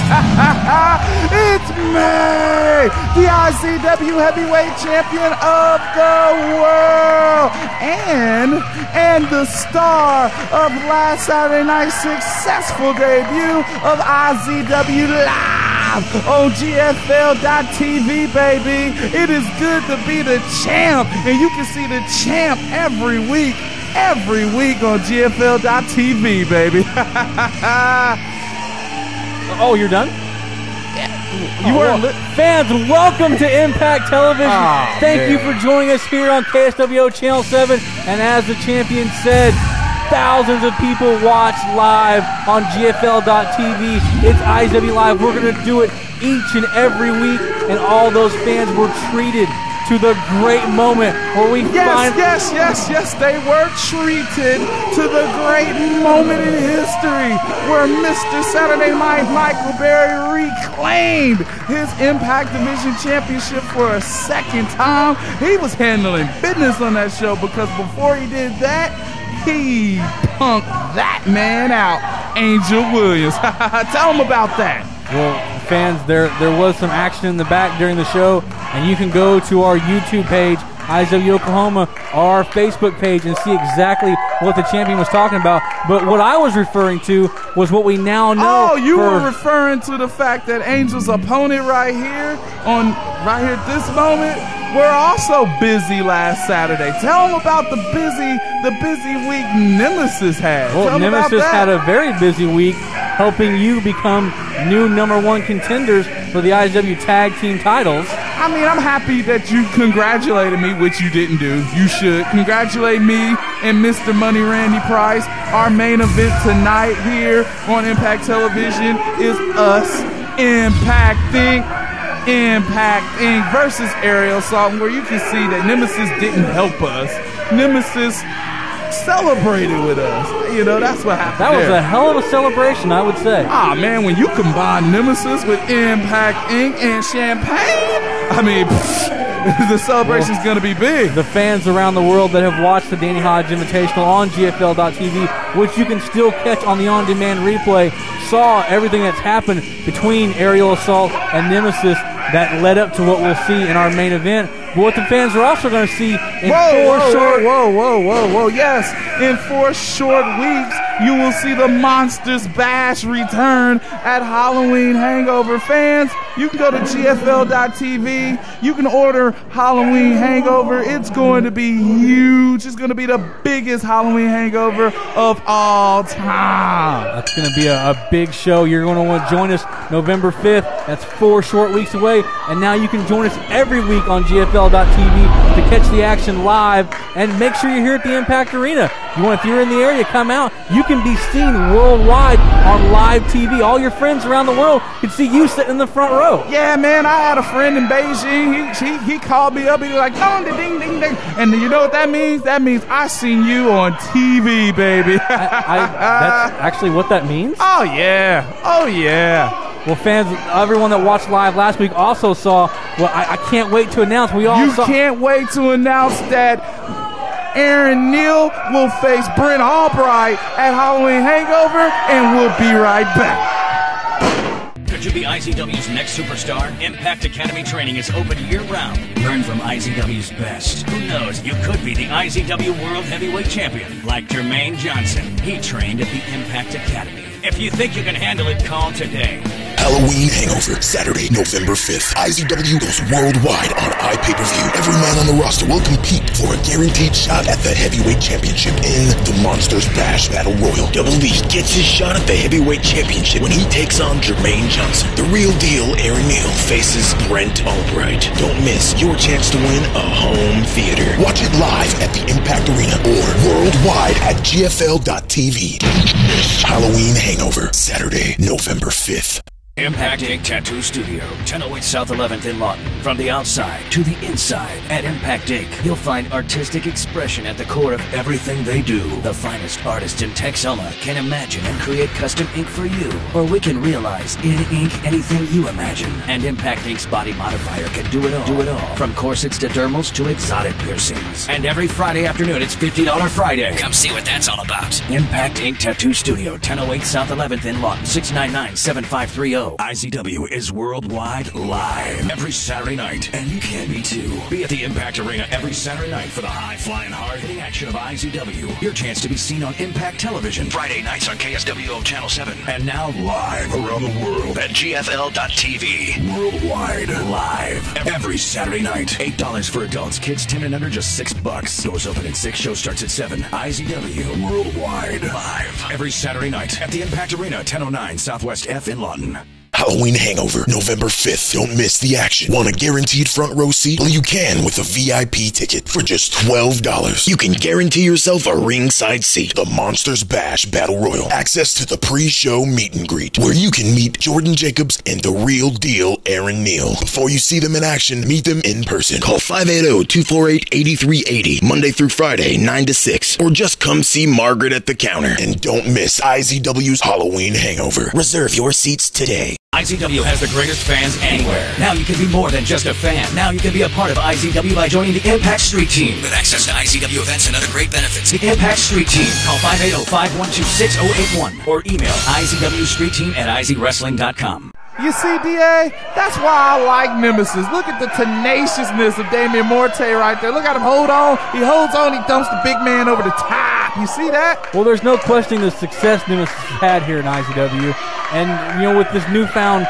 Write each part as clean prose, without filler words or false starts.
It's me, the IZW Heavyweight Champion of the world, and the star of last Saturday night's successful debut of IZW Live on GFL.TV, baby. It is good to be the champ, and you can see the champ every week on GFL.TV, baby. Oh, you're done? You weren't fans, welcome to Impact Television. Thank you for joining us here on KSWO Channel 7. And as the champion said, thousands of people watch live on GFL.TV. It's IZW Live. We're going to do it each and every week. And all those fans were treated to the great moment where we Yes, they were treated to the great moment in history where Mr. Saturday Night Michael Berry reclaimed his Impact Division Championship for a second time. He was handling business on that show because before he did that, he punked that man out, Angel Williams. Tell him about that. Well, fans, there was some action in the back during the show, and you can go to our YouTube page, IZW Oklahoma, or our Facebook page, and see exactly what the champion was talking about. But what I was referring to was what we now know. Oh, you were referring to the fact that Angel's opponent right here at this moment were also busy last Saturday. Tell them about the busy week Nemesis had. Well, Nemesis had a very busy week helping you become new #1 contenders for the IZW Tag Team titles. I mean, I'm happy that you congratulated me, which you didn't do. You should congratulate me and Mr. Money Randy Price. Our main event tonight here on Impact Television is us Impact Inc. versus Aerial Assault, where you can see that Nemesis didn't help us. Nemesis celebrated with us. You know, that's what happened. That was a hell of a celebration, I would say. Ah, man, when you combine Nemesis with Impact Inc. and champagne, I mean, the celebration's going to be big. The fans around the world that have watched the Danny Hodge Invitational on GFL.TV, which you can still catch on the on-demand replay, saw everything that's happened between Aerial Assault and Nemesis that led up to what we'll see in our main event. But what the fans are also going to see in Yes, in 4 short weeks, you will see the Monsters Bash return at Halloween Hangover. Fans, you can go to GFL.TV. You can order Halloween Hangover. It's going to be huge. It's going to be the biggest Halloween Hangover of all time. That's going to be a big show. You're going to want to join us November 5th. That's 4 short weeks away. And now you can join us every week on GFL.TV to catch the action live. And make sure you're here at the Impact Arena. If you're in the area, come out. You can be seen worldwide on live TV. All your friends around the world can see you sitting in the front row. Yeah, man, I had a friend in Beijing. He called me up. He was like, dong, ding, ding, ding. And you know what that means? That means I seen you on TV, baby. That's actually what that means? Oh, yeah. Well, fans, everyone that watched live last week also saw, I can't wait to announce. Can't wait to announce that Aaron Neal will face Brent Albright at Halloween Hangover, and we'll be right back. Could you be IZW's next superstar? Impact Academy training is open year-round. Learn from IZW's best. Who knows, you could be the IZW World Heavyweight Champion, like Jermaine Johnson. He trained at the Impact Academy. If you think you can handle it, call today. Halloween Hangover, Saturday, November 5th. IZW goes worldwide on iPay-per-view. Every man on the roster will compete for a guaranteed shot at the Heavyweight Championship in the Monsters Bash Battle Royal. Double D gets his shot at the Heavyweight Championship when he takes on Jermaine Johnson. The real deal, Aaron Neal, faces Brent Albright. Don't miss your chance to win a home theater. Watch it live at the Impact Arena or worldwide at GFL.TV. Halloween Hangover, Saturday, November 5th. Impact Inc. Tattoo Studio, 1008 South 11th in Lawton. From the outside to the inside, at Impact Inc., you'll find artistic expression at the core of everything they do. The finest artists in Texoma can imagine and create custom ink for you, or we can realize in ink anything you imagine. And Impact Inc.'s body modifier can do it all. From corsets to dermals to exotic piercings. And every Friday afternoon, it's $50 Friday. Come see what that's all about. Impact Inc. Tattoo Studio, 1008 South 11th in Lawton, 699-7530. know, IZW is worldwide live every Saturday night, and you can be too. Be at the Impact Arena every Saturday night for the high-flying, hard-hitting action of IZW. Your chance to be seen on Impact Television. Friday nights on KSWO Channel 7. And now live around the world at GFL.TV. Worldwide live every Saturday night. $8 for adults. Kids 10 and under, just $6. Doors open at 6. Show starts at 7. IZW Worldwide live every Saturday night at the Impact Arena, 1009 Southwest F in Lawton. Halloween Hangover, November 5th. Don't miss the action. Want a guaranteed front row seat? Well, you can with a VIP ticket for just $12. You can guarantee yourself a ringside seat. The Monsters Bash Battle Royal. Access to the pre-show meet and greet, where you can meet Jordan Jacobs and the real deal Aaron Neal. Before you see them in action, meet them in person. Call 580-248-8380, Monday through Friday, 9 to 6. Or just come see Margaret at the counter. And don't miss IZW's Halloween Hangover. Reserve your seats today. IZW has the greatest fans anywhere. Now you can be more than just a fan. Now you can be a part of IZW by joining the Impact Street Team. With access to IZW events and other great benefits. The Impact Street Team. Call 580-512-6081 or email IZWStreetTeam@IZWrestling.com. You see, DA, that's why I like Nemesis. Look at the tenaciousness of Damian Morte right there. Look at him hold on. He holds on. He dumps the big man over the top. You see that? Well, there's no questioning the success Nemesis has had here in IZW. And, you know, with this newfound,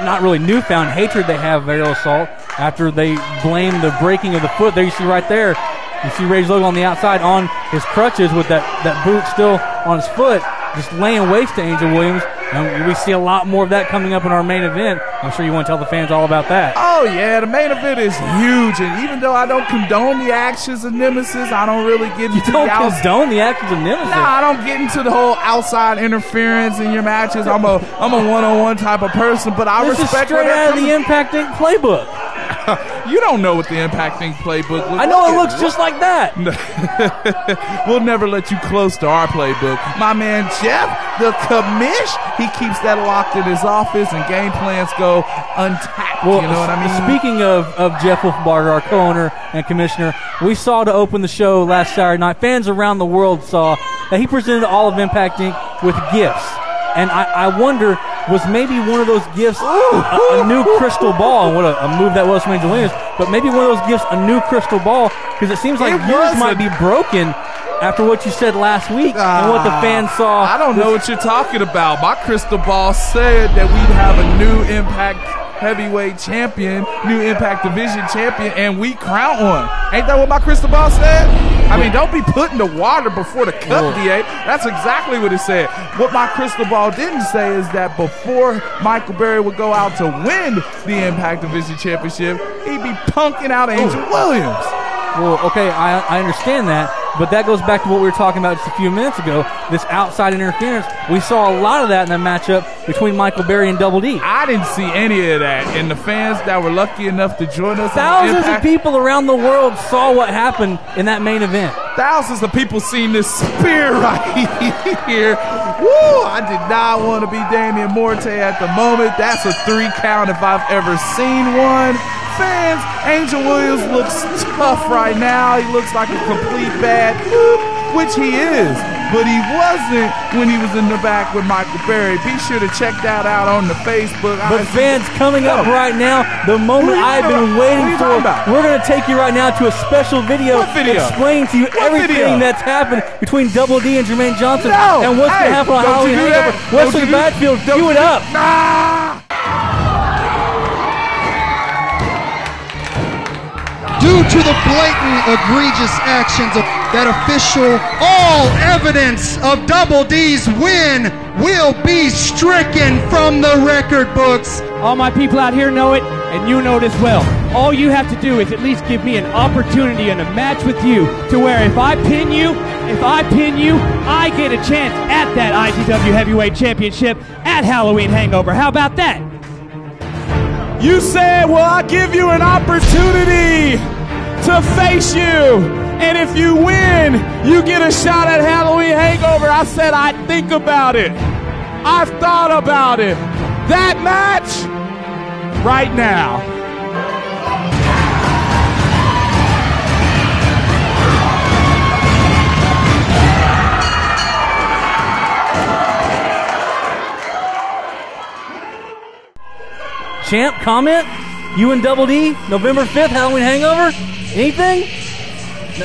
not really newfound hatred they have of aerial assault after they blame the breaking of the foot. There you see right there. You see Rage Logan on the outside on his crutches with that boot still on his foot, just laying waste to Angel Williams. And we see a lot more of that coming up in our main event. I'm sure you want to tell the fans all about that. Oh, yeah, the main event is huge. And even though I don't condone the actions of Nemesis, I don't really get into condone the actions of Nemesis? No, I don't get into the whole outside interference in your matches. I'm a one-on-one type of person, but I respect this is straight out of the Impact Inc. playbook. You don't know what the Impact Inc. playbook looks like. I know it looks just like that. We'll never let you close to our playbook. My man Jeff, the commish, he keeps that locked in his office and game plans go untapped. Well, you know what I mean? Speaking of Jeff Wolfbarger, our co-owner and commissioner, we saw to open the show last Saturday night, fans around the world saw that he presented all of Impact Inc. with gifts. And I wonder, was maybe one of those gifts a new crystal ball? And what a move that was from Angel Williams. But maybe one of those gifts a new crystal ball, because it seems like yours might be broken after what you said last week and what the fans saw. I don't know what you're talking about. My crystal ball said that we'd have a new Impact heavyweight champion, new Impact division champion, and we crown one. Ain't that what my crystal ball said? I mean, don't be putting the water before the cup, DA. That's exactly what it said. What my crystal ball didn't say is that before Michael Berry would go out to win the Impact Division Championship, he'd be punking out Angel Williams. Well, okay, I understand that, but that goes back to what we were talking about just a few minutes ago, this outside interference. We saw a lot of that in the matchup between Michael Berry and Double D. I didn't see any of that, and the fans that were lucky enough to join us, thousands of people around the world saw what happened in that main event. Thousands of people seen this spear right here. Woo! I did not want to be Damian Morte at the moment. That's a 3 count if I've ever seen one. Fans, Angel Williams looks tough right now. He looks like a complete bad boop, which he is. But he wasn't when he was in the back with Michael Berry. Be sure to check that out on the Facebook. But fans, coming up right now, the moment I've been waiting for, we're going to take you right now to a special video, explain to you everything that's happened between Double D and Jermaine Johnson and what's going to happen on Halloween Hangover. Wesley Badfield, cue it up. Due to the blatant, egregious actions of that official, all evidence of Double D's win will be stricken from the record books. All my people out here know it, and you know it as well. All you have to do is at least give me an opportunity in a match with you to where if I pin you, I get a chance at that IZW Heavyweight Championship at Halloween Hangover. How about that? You said, well, I'll give you an opportunity to face you. And if you win, you get a shot at Halloween Hangover. I said I'd think about it. I've thought about it. That match, right now. Champ, comment? You and Double D, November 5th, Halloween Hangover? Anything?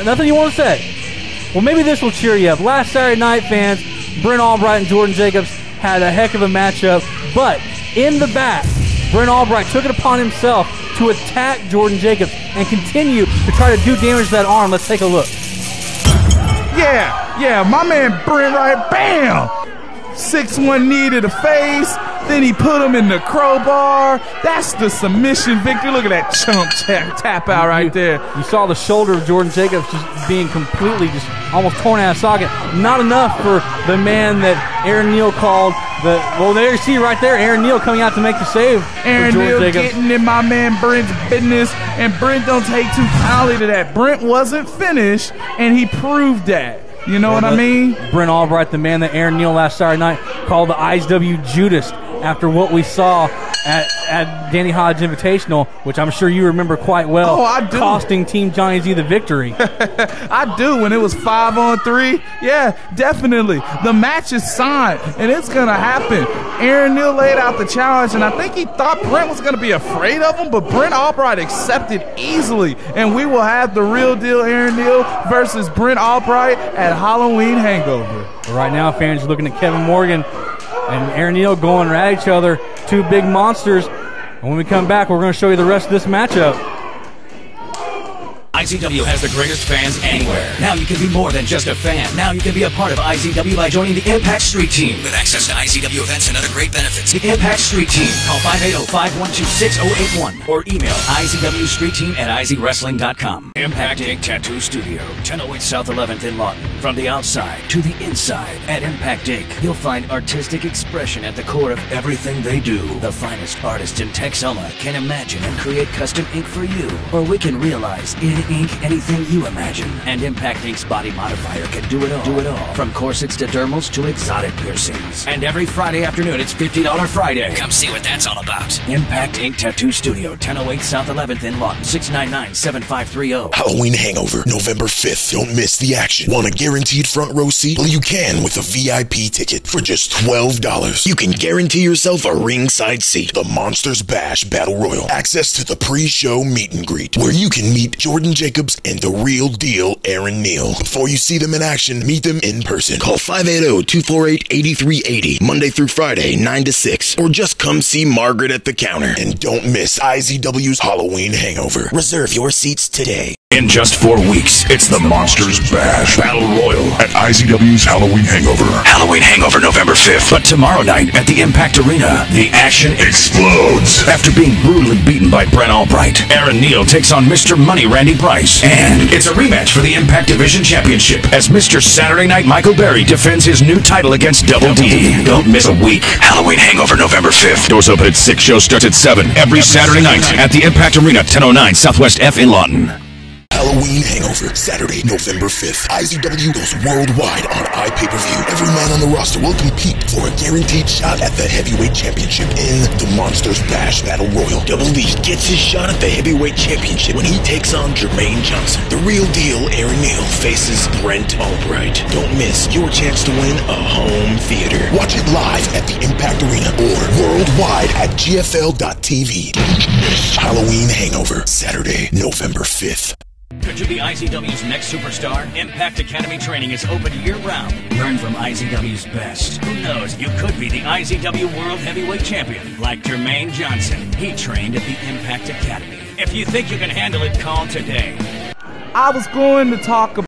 Nothing you want to say? Well, maybe this will cheer you up. Last Saturday night, fans, Brent Albright and Jordan Jacobs had a heck of a matchup, but in the back, Brent Albright took it upon himself to attack Jordan Jacobs and continue to try to do damage to that arm. Let's take a look. Yeah, my man Brent right, bam! 6-1 knee to the face, then he put him in the crowbar. That's the submission victory. Look at that chump tap out right there. You saw the shoulder of Jordan Jacobs just being completely just almost torn out of socket. Not enough for the man that Aaron Neal called well, there you see right there, Aaron Neal coming out to make the save. Aaron Neal getting in my man Brent's business, and Brent don't take too kindly to that. Brent wasn't finished, and he proved that. You know what I mean? Brent Albright, the man that Aaron Neal last Saturday night called the IZW Judas after what we saw at Danny Hodge Invitational, which I'm sure you remember quite well. Oh, I do. Costing Team Johnny Z the victory. I do. When it was 5-on-3, yeah, definitely. The match is signed, and it's going to happen. Aaron Neal laid out the challenge, and I think he thought Brent was going to be afraid of him, but Brent Albright accepted easily, and we will have the real deal Aaron Neal versus Brent Albright at Halloween Hangover. Right now, fans are looking at Kevin Morgan and Aaron Neal going at each other, two big monsters. And when we come back, we're going to show you the rest of this matchup. IZW has the greatest fans anywhere. Now you can be more than just a fan. Now you can be a part of IZW by joining the Impact Street Team. With access to IZW events and other great benefits. The Impact Street Team. Call 580-512-6081 or email izwstreetteam@izwrestling.com. Impact Ink Tattoo Studio, 1008 South 11th in Lawton. From the outside to the inside, at Impact Ink, you'll find artistic expression at the core of everything they do. The finest artists in Texoma can imagine and create custom ink for you, or we can realize in ink anything you imagine. And Impact Ink's body modifier can do it all. From corsets to dermals to exotic piercings. And every Friday afternoon, it's $50 Friday. Come see what that's all about. Impact Ink Tattoo Studio, 1008 South 11th in Lawton, 699-7530. Halloween Hangover, November 5th. Don't miss the action. Want a guaranteed front row seat? Well, you can with a VIP ticket for just $12. You can guarantee yourself a ringside seat. The Monsters Bash Battle Royal. Access to the pre-show meet and greet, where you can meet Jordan Jacobs and the real deal Aaron Neal. Before you see them in action, meet them in person. Call 580-248-8380, Monday through Friday, 9 to 6. Or just come see Margaret at the counter. And don't miss IZW's Halloween Hangover. Reserve your seats today. In just 4 weeks, it's the Monsters Bash Battle Royal at IZW's Halloween Hangover. Halloween Hangover, November 5th. But tomorrow night at the Impact Arena, the action Explodes. After being brutally beaten by Brent Albright, Aaron Neal takes on Mr. Money Randy Bryce. And it's a rematch for the Impact Division Championship as Mr. Saturday Night Michael Berry defends his new title against Double D. Don't miss a week. Halloween Hangover, November 5th. Doors open at 6. Show starts at 7. Every Saturday night at the Impact Arena, 1009 Southwest F in Lawton. Halloween Hangover, Saturday, November 5th. IZW goes worldwide on iPay-per-view. Every man on the roster will compete for a guaranteed shot at the Heavyweight Championship in the Monsters Bash Battle Royal. Double D gets his shot at the Heavyweight Championship when he takes on Jermaine Johnson. The real deal Aaron Neal faces Brent Albright. Don't miss your chance to win a home theater. Watch it live at the Impact Arena or worldwide at GFL.tv. Halloween Hangover, Saturday, November 5th. Could you be IZW's next superstar? Impact Academy training is open year-round. Learn from IZW's best. Who knows, you could be the IZW World Heavyweight Champion, like Jermaine Johnson. He trained at the Impact Academy. If you think you can handle it, call today. I was going to talk about